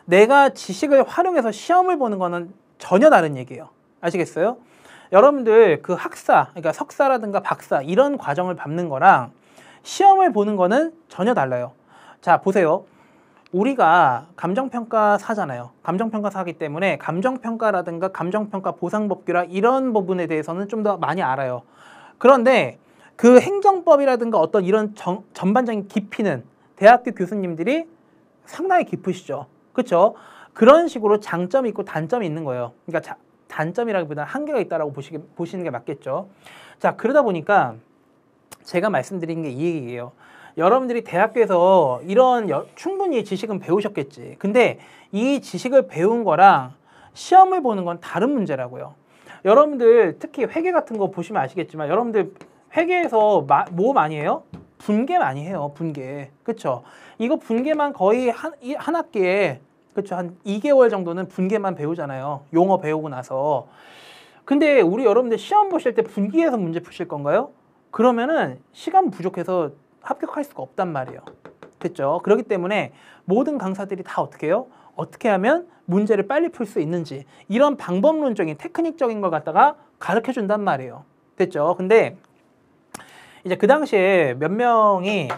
내가 지식을 활용해서 시험을 보는 거는 전혀 다른 얘기예요. 아시겠어요? 여러분들 그 학사, 그러니까 석사라든가 박사 이런 과정을 밟는 거랑 시험을 보는 거는 전혀 달라요. 자, 보세요. 우리가 감정평가사잖아요. 감정평가사이기 때문에 감정평가라든가 감정평가 보상법규라 이런 부분에 대해서는 좀 더 많이 알아요. 그런데 그 행정법이라든가 어떤 이런 전반적인 깊이는 대학교 교수님들이 상당히 깊으시죠. 그렇죠? 그런 식으로 장점이 있고 단점이 있는 거예요. 그러니까 단점이라기보다는 한계가 있다라고 보시는 게 맞겠죠. 자, 그러다 보니까 제가 말씀드린 게 이 얘기예요. 여러분들이 대학교에서 충분히 지식은 배우셨겠지. 근데 이 지식을 배운 거랑 시험을 보는 건 다른 문제라고요. 여러분들 특히 회계 같은 거 보시면 아시겠지만 여러분들 회계에서 뭐 많이 해요? 분계 많이 해요. 분계. 그쵸? 이거 분계만 거의 한 학기에 그쵸? 한 2개월 정도는 분계만 배우잖아요. 용어 배우고 나서. 근데 우리 여러분들 시험 보실 때 분기에서 문제 푸실 건가요? 그러면은 시간 부족해서 합격할 수가 없단 말이에요. 됐죠? 그렇기 때문에 모든 강사들이 다 어떻게 해요? 어떻게 하면 문제를 빨리 풀 수 있는지 이런 방법론적인 테크닉적인 걸 갖다가 가르쳐 준단 말이에요. 됐죠? 근데 이제 그 당시에 몇 명이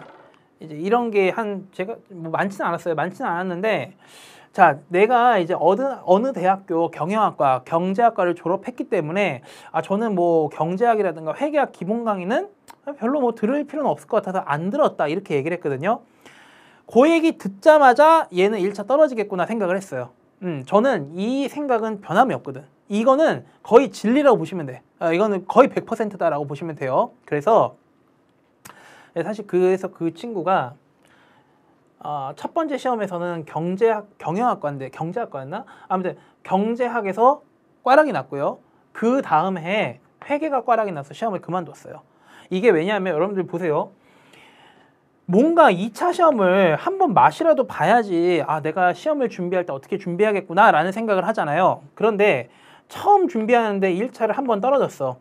이제 이런 게 제가 뭐 많지는 않았어요. 많지는 않았는데 자, 내가 이제 어느 대학교 경영학과, 경제학과를 졸업했기 때문에 저는 뭐 경제학이라든가 회계학 기본 강의는 별로 뭐 들을 필요는 없을 것 같아서 안 들었다 이렇게 얘기를 했거든요. 그 얘기 듣자마자 얘는 1차 떨어지겠구나 생각을 했어요. 저는 이 생각은 변함이 없거든. 이거는 거의 진리라고 보시면 돼. 이거는 거의 100%다라고 보시면 돼요. 그래서 사실 그래서 그 친구가 첫 번째 시험에서는 경영학과인데 경제학과였나? 아무튼 경제학에서 꽈락이 났고요. 그 다음 해에 회계가 꽈락이 나서 시험을 그만뒀어요. 이게 왜냐하면 여러분들 보세요. 뭔가 2차 시험을 한번 맛이라도 봐야지 내가 시험을 준비할 때 어떻게 준비하겠구나 라는 생각을 하잖아요. 그런데 처음 준비하는데 1차를 한번 떨어졌어.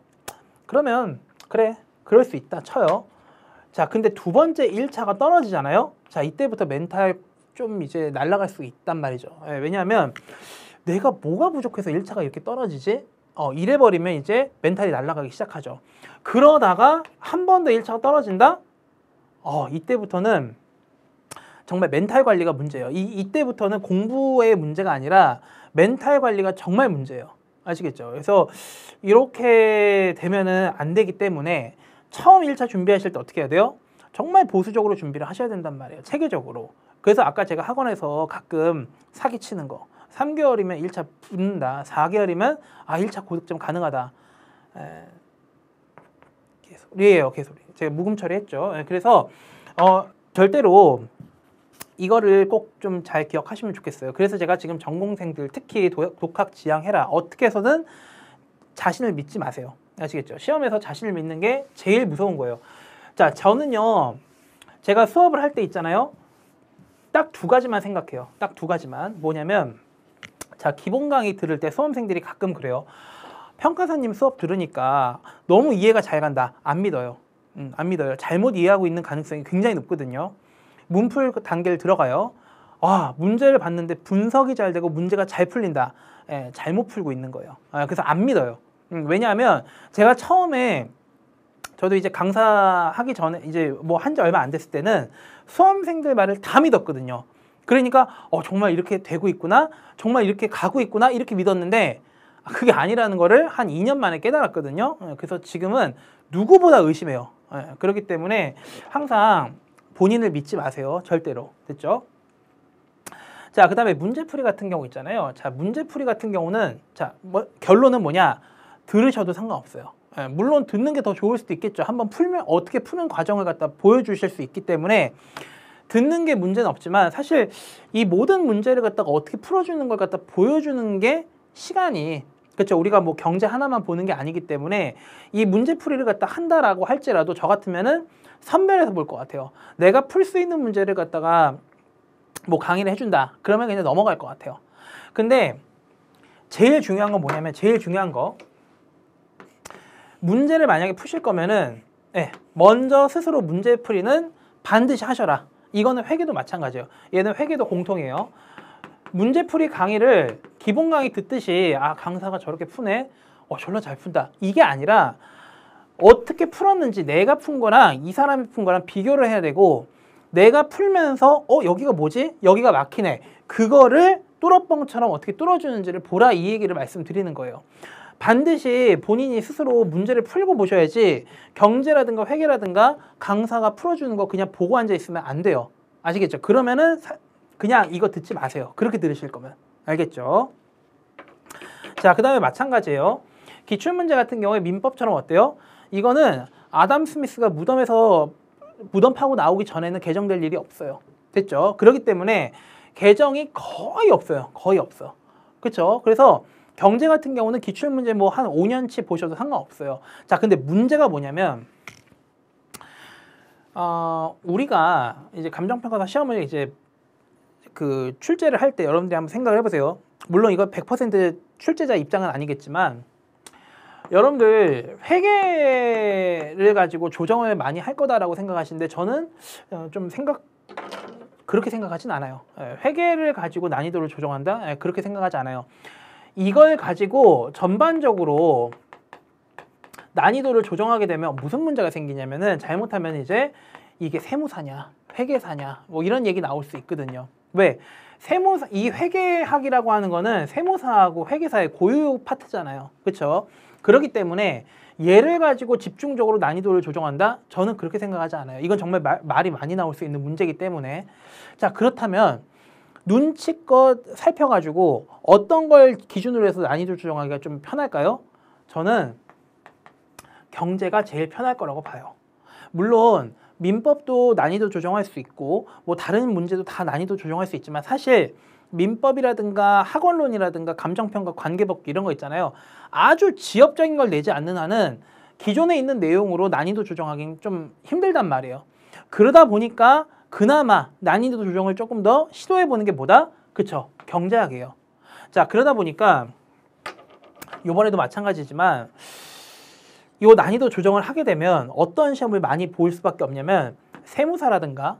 그러면 그래, 그럴 수 있다 쳐요. 자, 근데 두 번째 1차가 떨어지잖아요. 자, 이때부터 멘탈 좀 이제 날아갈 수 있단 말이죠. 예, 왜냐하면 내가 뭐가 부족해서 1차가 이렇게 떨어지지? 이래버리면 이제 멘탈이 날아가기 시작하죠. 그러다가 한 번 더 1차가 떨어진다? 이때부터는 정말 멘탈 관리가 문제예요. 이때부터는 공부의 문제가 아니라 멘탈 관리가 정말 문제예요. 아시겠죠? 그래서 이렇게 되면은 안 되기 때문에 처음 1차 준비하실 때 어떻게 해야 돼요? 정말 보수적으로 준비를 하셔야 된단 말이에요. 체계적으로. 그래서 아까 제가 학원에서 가끔 사기치는 거 3개월이면 1차 붙는다. 4개월이면 1차 고득점 가능하다. 개소리예요. 개소리. 제가 묵음 처리했죠. 그래서 절대로 이거를 꼭 좀 잘 기억하시면 좋겠어요. 그래서 제가 지금 전공생들 특히 독학 지향해라. 어떻게 해서든 자신을 믿지 마세요. 아시겠죠? 시험에서 자신을 믿는 게 제일 무서운 거예요. 자, 저는요. 제가 수업을 할 때 있잖아요. 딱 두 가지만 생각해요. 딱 두 가지만. 뭐냐면 자, 기본 강의 들을 때 수험생들이 가끔 그래요. 평가사님 수업 들으니까 너무 이해가 잘 간다. 안 믿어요. 안 믿어요. 잘못 이해하고 있는 가능성이 굉장히 높거든요. 문풀 단계를 들어가요. 문제를 봤는데 분석이 잘 되고 문제가 잘 풀린다. 잘못 풀고 있는 거예요. 그래서 안 믿어요. 왜냐하면 제가 처음에 저도 이제 강사하기 전에 이제 뭐 한 지 얼마 안 됐을 때는 수험생들 말을 다 믿었거든요. 그러니까 정말 이렇게 되고 있구나, 정말 이렇게 가고 있구나 이렇게 믿었는데 그게 아니라는 거를 한 2년 만에 깨달았거든요. 그래서 지금은 누구보다 의심해요. 그렇기 때문에 항상 본인을 믿지 마세요. 절대로. 됐죠? 자, 그 다음에 문제풀이 같은 경우 있잖아요. 자, 문제풀이 같은 경우는 자, 결론은 뭐냐? 들으셔도 상관없어요. 물론 듣는 게 더 좋을 수도 있겠죠. 한번 풀면 어떻게 푸는 과정을 갖다 보여주실 수 있기 때문에 듣는 게 문제는 없지만 사실 이 모든 문제를 갖다가 어떻게 풀어주는 걸 갖다 보여주는 게 시간이 그렇죠. 우리가 뭐 경제 하나만 보는 게 아니기 때문에 이 문제풀이를 갖다 한다라고 할지라도 저 같으면은 선별해서 볼 것 같아요. 내가 풀 수 있는 문제를 갖다가 뭐 강의를 해준다. 그러면 그냥 넘어갈 것 같아요. 근데 제일 중요한 건 뭐냐면 제일 중요한 거 문제를 만약에 푸실 거면은 먼저 스스로 문제풀이는 반드시 하셔라. 이거는 회계도 마찬가지예요. 얘는 회계도 공통이에요. 문제풀이 강의를 기본 강의 듣듯이 강사가 저렇게 푸네? 졸라 잘 푼다. 이게 아니라 어떻게 풀었는지 내가 푼 거랑 이 사람이 푼 거랑 비교를 해야 되고 내가 풀면서 여기가 뭐지? 여기가 막히네. 그거를 뚫어뻥처럼 어떻게 뚫어주는지를 보라 이 얘기를 말씀드리는 거예요. 반드시 본인이 스스로 문제를 풀고 보셔야지 경제라든가 회계라든가 강사가 풀어주는 거 그냥 보고 앉아 있으면 안 돼요. 아시겠죠? 그러면은 그냥 이거 듣지 마세요. 그렇게 들으실 거면. 알겠죠? 자, 그 다음에 마찬가지예요. 기출문제 같은 경우에 민법처럼 어때요? 이거는 아담 스미스가 무덤 파고 나오기 전에는 개정될 일이 없어요. 됐죠? 그렇기 때문에 개정이 거의 없어요. 거의 없어. 그렇죠? 그래서 경제 같은 경우는 기출문제 뭐 한 5년치 보셔도 상관없어요. 자, 근데 문제가 뭐냐면 우리가 이제 감정평가사 시험을 이제 그 출제를 할 때 여러분들이 한번 생각을 해보세요. 물론 이거 100% 출제자 입장은 아니겠지만 여러분들 회계를 가지고 조정을 많이 할 거다라고 생각하시는데 저는 좀 그렇게 생각하진 않아요. 회계를 가지고 난이도를 조정한다? 그렇게 생각하지 않아요. 이걸 가지고 전반적으로 난이도를 조정하게 되면 무슨 문제가 생기냐면은 잘못하면 이제 이게 세무사냐, 회계사냐 뭐 이런 얘기 나올 수 있거든요. 왜? 이 회계학이라고 하는 거는 세무사하고 회계사의 고유 파트잖아요. 그렇죠? 그렇기 때문에 얘를 가지고 집중적으로 난이도를 조정한다? 저는 그렇게 생각하지 않아요. 이건 정말 말이 많이 나올 수 있는 문제이기 때문에. 자, 그렇다면 눈치껏 살펴가지고 어떤 걸 기준으로 해서 난이도 조정하기가 좀 편할까요? 저는 경제가 제일 편할 거라고 봐요. 물론 민법도 난이도 조정할 수 있고 뭐 다른 문제도 다 난이도 조정할 수 있지만 사실 민법이라든가 학원론이라든가 감정평가, 관계법 이런 거 있잖아요. 아주 지엽적인 걸 내지 않는 한은 기존에 있는 내용으로 난이도 조정하기는 좀 힘들단 말이에요. 그러다 보니까 그나마 난이도 조정을 조금 더 시도해보는 게 뭐다? 그쵸? 경제학이에요. 자, 그러다 보니까 이번에도 마찬가지지만 이 난이도 조정을 하게 되면 어떤 시험을 많이 볼 수밖에 없냐면 세무사라든가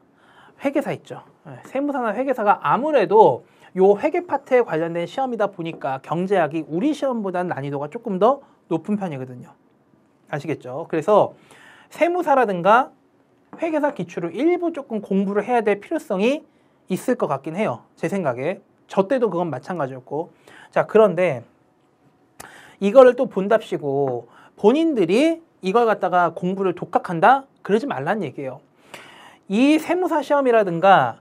회계사 있죠. 세무사나 회계사가 아무래도 요 회계 파트에 관련된 시험이다 보니까 경제학이 우리 시험보다는 난이도가 조금 더 높은 편이거든요. 아시겠죠? 그래서 세무사라든가 회계사 기출을 일부 조금 공부를 해야 될 필요성이 있을 것 같긴 해요. 제 생각에. 저 때도 그건 마찬가지였고. 자, 그런데 이거를 또 본답시고 본인들이 이걸 갖다가 공부를 독학한다? 그러지 말란 얘기예요. 이 세무사 시험이라든가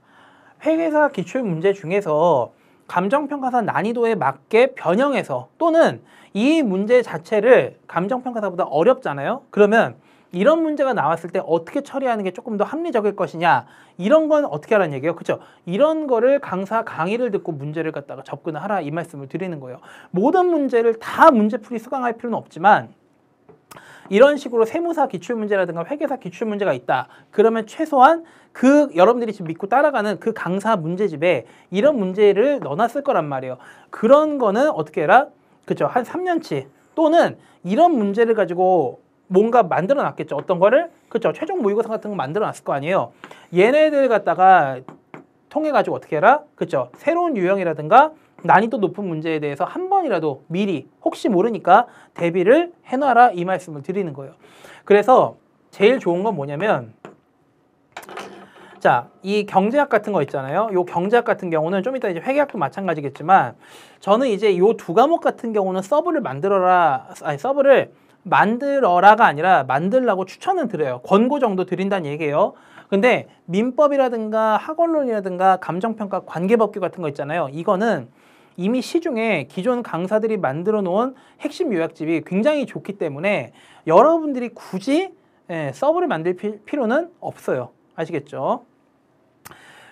회계사 기출 문제 중에서 감정평가사 난이도에 맞게 변형해서 또는 이 문제 자체를 감정평가사보다 어렵잖아요. 그러면 이런 문제가 나왔을 때 어떻게 처리하는 게 조금 더 합리적일 것이냐, 이런 건 어떻게 하라는 얘기예요. 그렇죠? 이런 거를 강사 강의를 듣고 문제를 갖다가 접근을 하라, 이 말씀을 드리는 거예요. 모든 문제를 다 문제풀이 수강할 필요는 없지만 이런 식으로 세무사 기출문제라든가 회계사 기출문제가 있다. 그러면 최소한 그 여러분들이 지금 믿고 따라가는 그 강사 문제집에 이런 문제를 넣어놨을 거란 말이에요. 그런 거는 어떻게 해라? 그죠? 한 3년치 또는 이런 문제를 가지고 뭔가 만들어 놨겠죠. 어떤 거를? 그죠? 최종 모의고사 같은 거 만들어 놨을 거 아니에요. 얘네들 갖다가 통해 가지고 어떻게 해라? 그죠? 새로운 유형이라든가 난이도 높은 문제에 대해서 한 번이라도 미리 혹시 모르니까 대비를 해놔라, 이 말씀을 드리는 거예요. 그래서 제일 좋은 건 뭐냐면, 자, 이 경제학 같은 거 있잖아요. 요 경제학 같은 경우는 좀 이따 이제 회계학도 마찬가지겠지만 저는 이제 요 두 과목 같은 경우는 서브를 만들어라가 아니라 만들라고 추천은 드려요. 권고 정도 드린다는 얘기예요. 근데 민법이라든가 학원론이라든가 감정평가 관계법규 같은 거 있잖아요. 이거는 이미 시중에 기존 강사들이 만들어 놓은 핵심 요약집이 굉장히 좋기 때문에 여러분들이 굳이 서브를 만들 필요는 없어요. 아시겠죠?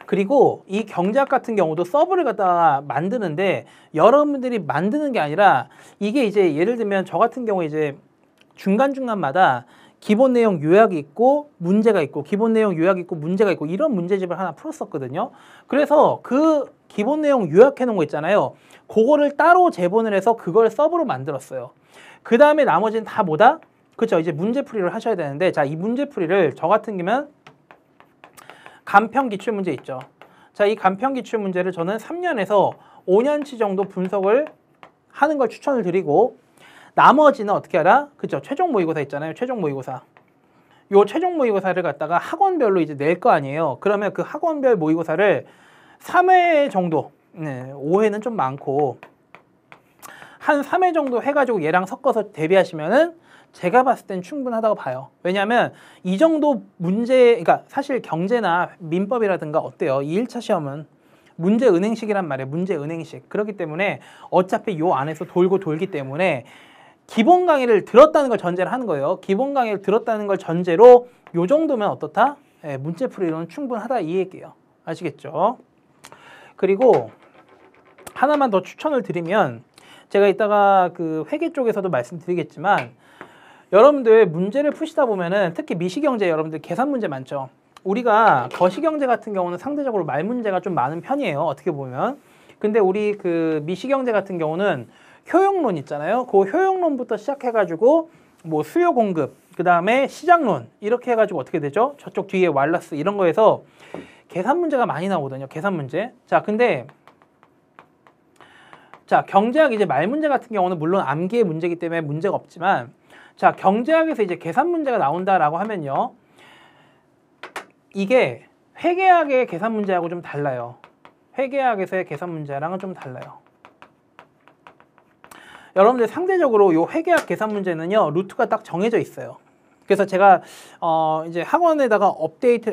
그리고 이 경제학 같은 경우도 서브를 갖다가 만드는데 여러분들이 만드는 게 아니라 이게 이제 예를 들면 저 같은 경우에 이제 중간중간마다 기본 내용 요약이 있고 문제가 있고 기본 내용 요약이 있고 문제가 있고 이런 문제집을 하나 풀었었거든요. 그래서 그 기본 내용 요약해 놓은 거 있잖아요. 그거를 따로 제본을 해서 그걸 서브로 만들었어요. 그 다음에 나머지는 다 뭐다? 그렇죠. 이제 문제풀이를 하셔야 되는데, 자, 이 문제풀이를 저 같은 경우면 간편 기출 문제 있죠. 자, 이 간편 기출 문제를 저는 3년에서 5년치 정도 분석을 하는 걸 추천을 드리고, 나머지는 어떻게 하라? 그죠? 최종 모의고사 있잖아요. 최종 모의고사. 요 최종 모의고사를 갖다가 학원별로 이제 낼 거 아니에요. 그러면 그 학원별 모의고사를 3회 정도, 5회는 좀 많고, 한 3회 정도 해가지고 얘랑 섞어서 대비하시면은 제가 봤을 땐 충분하다고 봐요. 왜냐하면 이 정도 문제, 그러니까 사실 경제나 민법이라든가 어때요? 이 1차 시험은 문제 은행식이란 말이에요. 문제 은행식. 그렇기 때문에 어차피 요 안에서 돌고 돌기 때문에 기본 강의를 들었다는 걸 전제로 하는 거예요. 기본 강의를 들었다는 걸 전제로 요 정도면 어떻다? 문제풀이로는 충분하다, 이 얘기예요. 아시겠죠? 그리고 하나만 더 추천을 드리면, 제가 이따가 그 회계 쪽에서도 말씀드리겠지만, 여러분들 문제를 푸시다 보면은 특히 미시경제 여러분들 계산 문제 많죠. 우리가 거시경제 같은 경우는 상대적으로 말 문제가 좀 많은 편이에요. 어떻게 보면. 근데 우리 그 미시경제 같은 경우는 효용론 있잖아요. 그 효용론부터 시작해가지고 뭐 수요 공급, 그 다음에 시장론 이렇게 해가지고 어떻게 되죠? 저쪽 뒤에 왈라스 이런 거에서 계산 문제가 많이 나오거든요. 계산 문제. 자, 근데 자, 경제학 이제 말 문제 같은 경우는 물론 암기의 문제이기 때문에 문제가 없지만, 자, 경제학에서 이제 계산 문제가 나온다라고 하면요, 이게 회계학의 계산 문제하고 좀 달라요. 회계학에서의 계산 문제랑은 좀 달라요. 여러분들 상대적으로 요 회계학 계산 문제는요, 루트가 딱 정해져 있어요. 그래서 제가 이제 학원에다가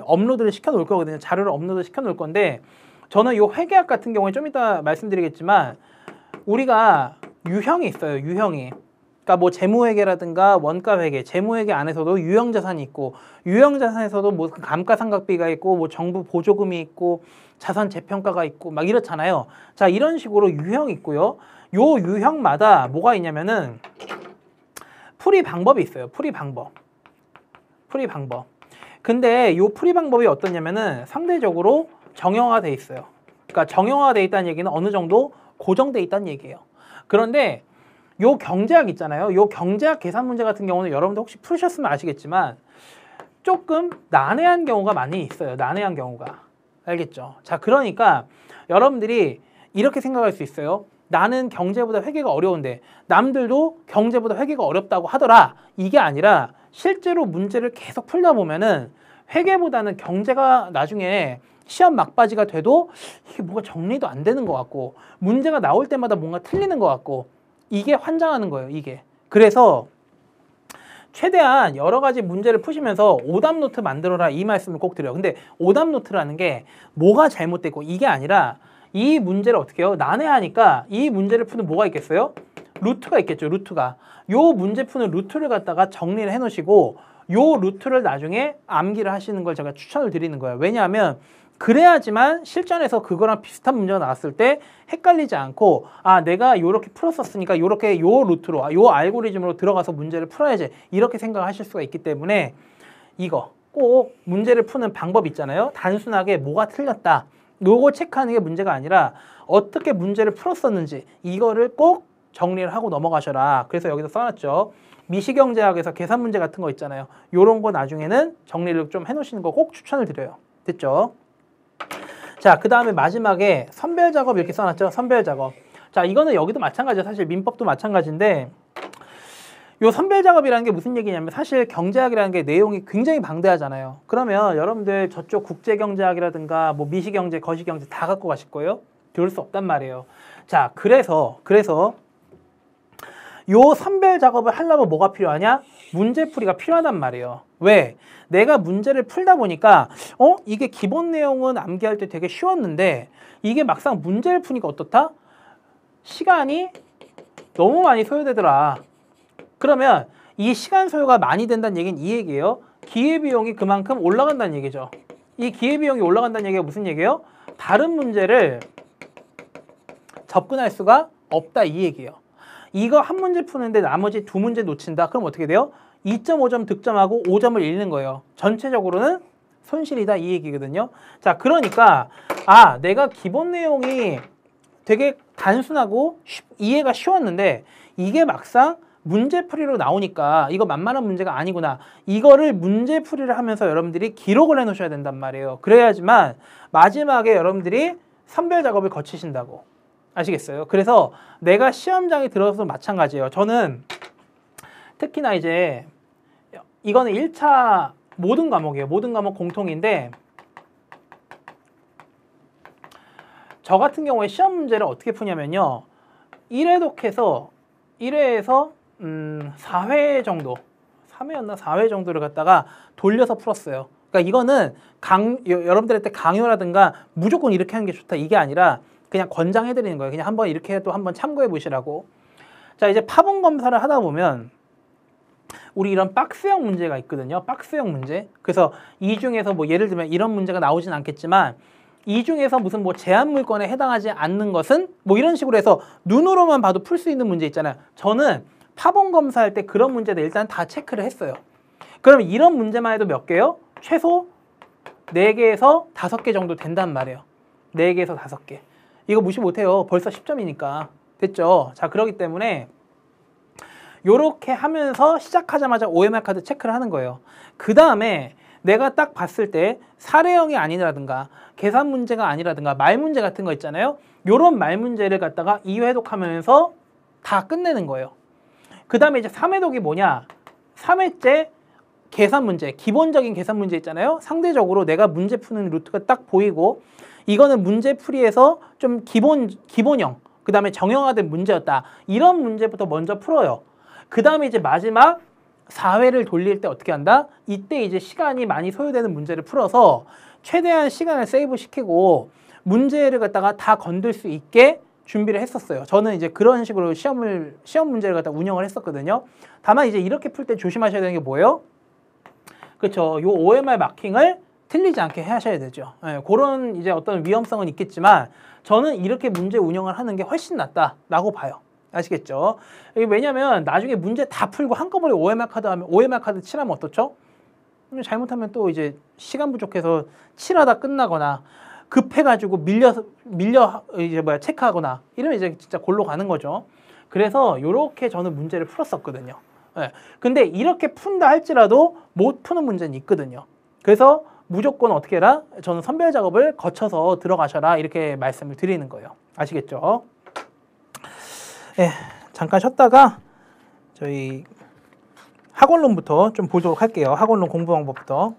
업로드를 시켜 놓을 거거든요. 자료를 업로드 시켜 놓을 건데, 저는 요 회계학 같은 경우에 좀 이따 말씀드리겠지만, 우리가 유형이 있어요. 유형이. 그러니까 뭐 재무회계라든가 원가회계, 재무회계 안에서도 유형자산이 있고, 유형자산에서도 뭐 감가상각비가 있고, 뭐 정부 보조금이 있고, 자산 재평가가 있고, 막 이렇잖아요. 자, 이런 식으로 유형이 있고요. 요 유형마다 뭐가 있냐면은 풀이 방법이 있어요. 풀이 방법. 근데 요 풀이 방법이 어떠냐면은 상대적으로 정형화돼 있어요. 그러니까 정형화돼 있다는 얘기는 어느 정도 고정돼 있다는 얘기예요. 그런데 요 경제학 있잖아요. 요 경제학 계산 문제 같은 경우는 여러분들 혹시 풀으셨으면 아시겠지만 조금 난해한 경우가 많이 있어요. 난해한 경우가. 알겠죠? 자, 그러니까 여러분들이 이렇게 생각할 수 있어요. 나는 경제보다 회계가 어려운데 남들도 경제보다 회계가 어렵다고 하더라. 이게 아니라 실제로 문제를 계속 풀다 보면은 회계보다는 경제가 나중에 시험 막바지가 돼도 이게 뭐가 정리도 안 되는 것 같고 문제가 나올 때마다 뭔가 틀리는 것 같고 이게 환장하는 거예요, 이게. 그래서 최대한 여러 가지 문제를 푸시면서 오답 노트 만들어라 이 말씀을 꼭 드려요. 근데 오답 노트라는 게 뭐가 잘못됐고 이게 아니라 이 문제를 어떻게 해요? 난해하니까 이 문제를 푸는 뭐가 있겠어요? 루트가 있겠죠, 루트가. 요 문제 푸는 루트를 갖다가 정리를 해 놓으시고 요 루트를 나중에 암기를 하시는 걸 제가 추천을 드리는 거예요. 왜냐하면 그래야지만 실전에서 그거랑 비슷한 문제가 나왔을 때 헷갈리지 않고 아 내가 요렇게 풀었었으니까 요렇게 요 루트로 요 알고리즘으로 들어가서 문제를 풀어야지 이렇게 생각하실 수가 있기 때문에 이거 꼭 문제를 푸는 방법 있잖아요. 단순하게 뭐가 틀렸다 요거 체크하는 게 문제가 아니라 어떻게 문제를 풀었었는지 이거를 꼭 정리를 하고 넘어가셔라. 그래서 여기서 써놨죠. 미시경제학에서 계산 문제 같은 거 있잖아요. 요런 거 나중에는 정리를 좀 해놓으시는 거 꼭 추천을 드려요. 됐죠? 자, 그 다음에 마지막에 선별 작업 이렇게 써놨죠. 선별 작업. 자, 이거는 여기도 마찬가지예요. 사실 민법도 마찬가지인데 요 선별 작업이라는 게 무슨 얘기냐면 사실 경제학이라는 게 내용이 굉장히 방대하잖아요. 그러면 여러분들 저쪽 국제경제학이라든가 뭐 미시경제, 거시경제 다 갖고 가실 거예요? 그럴 수 없단 말이에요. 자, 그래서 요 선별 작업을 하려면 뭐가 필요하냐? 문제풀이가 필요하단 말이에요. 왜? 내가 문제를 풀다 보니까 이게 기본 내용은 암기할 때 되게 쉬웠는데 이게 막상 문제를 푸니까 어떻다? 시간이 너무 많이 소요되더라. 그러면 이 시간 소요가 많이 된다는 얘기는 이 얘기예요. 기회비용이 그만큼 올라간다는 얘기죠. 이 기회비용이 올라간다는 얘기가 무슨 얘기예요? 다른 문제를 접근할 수가 없다 이 얘기예요. 이거 한 문제 푸는데 나머지 두 문제 놓친다. 그럼 어떻게 돼요? 2.5점 득점하고 5점을 잃는 거예요. 전체적으로는 손실이다 이 얘기거든요. 자, 그러니까 내가 기본 내용이 되게 단순하고 이해가 쉬웠는데 이게 막상 문제풀이로 나오니까 이거 만만한 문제가 아니구나. 이거를 문제풀이를 하면서 여러분들이 기록을 해놓으셔야 된단 말이에요. 그래야지만 마지막에 여러분들이 선별 작업을 거치신다고. 아시겠어요? 그래서 내가 시험장에 들어서도 마찬가지예요. 저는 특히나 이제 이거는 1차 모든 과목이에요. 모든 과목 공통인데 저 같은 경우에 시험 문제를 어떻게 푸냐면요. 1회 독해서 1회에서 4회 정도 3회였나 4회 정도를 갖다가 돌려서 풀었어요. 그러니까 이거는 여러분들한테 강요라든가 무조건 이렇게 하는 게 좋다 이게 아니라 그냥 권장해드리는 거예요. 그냥 한번 이렇게 해도 한번 참고해 보시라고. 자, 이제 파본 검사를 하다 보면 우리 이런 박스형 문제가 있거든요. 박스형 문제. 그래서 이 중에서 뭐 예를 들면 이런 문제가 나오진 않겠지만 이 중에서 무슨 뭐 제한 물건에 해당하지 않는 것은 뭐 이런 식으로 해서 눈으로만 봐도 풀 수 있는 문제 있잖아요. 저는 파본 검사할 때 그런 문제들 일단 다 체크를 했어요. 그러면 이런 문제만 해도 몇 개요? 최소 4개에서 5개 정도 된단 말이에요. 4개에서 5개. 이거 무시 못해요. 벌써 10점이니까. 됐죠? 자, 그렇기 때문에 요렇게 하면서 시작하자마자 OMR 카드 체크를 하는 거예요. 그 다음에 내가 딱 봤을 때 사례형이 아니라든가 계산 문제가 아니라든가 말 문제 같은 거 있잖아요. 요런 말 문제를 갖다가 2회독하면서 다 끝내는 거예요. 그 다음에 이제 3회독이 뭐냐? 3회째 계산 문제, 기본적인 계산 문제 있잖아요. 상대적으로 내가 문제 푸는 루트가 딱 보이고 이거는 문제풀이에서 좀 기본형, 그 다음에 정형화된 문제였다. 이런 문제부터 먼저 풀어요. 그 다음에 이제 마지막 4회를 돌릴 때 어떻게 한다? 이때 이제 시간이 많이 소요되는 문제를 풀어서 최대한 시간을 세이브 시키고 문제를 갖다가 다 건들 수 있게 준비를 했었어요. 저는 이제 그런 식으로 시험 문제를 갖다 운영을 했었거든요. 다만 이제 이렇게 풀 때 조심하셔야 되는 게 뭐예요? 그렇죠. 요 OMR 마킹을 틀리지 않게 하셔야 되죠. 네, 그런 이제 어떤 위험성은 있겠지만 저는 이렇게 문제 운영을 하는 게 훨씬 낫다라고 봐요. 아시겠죠? 왜냐면 나중에 문제 다 풀고 한꺼번에 OMR 카드 하면 OMR 카드 칠하면 어떻죠? 잘못하면 또 이제 시간 부족해서 칠하다 끝나거나 급해가지고 밀려 이제 체크하거나 이러면 이제 진짜 골로 가는 거죠. 그래서 이렇게 저는 문제를 풀었었거든요. 네. 근데 이렇게 푼다 할지라도 못 푸는 문제는 있거든요. 그래서 무조건 어떻게 해라? 저는 선별 작업을 거쳐서 들어가셔라 이렇게 말씀을 드리는 거예요. 아시겠죠? 예, 잠깐 쉬었다가 저희 학원론부터 좀 보도록 할게요. 학원론 공부 방법부터.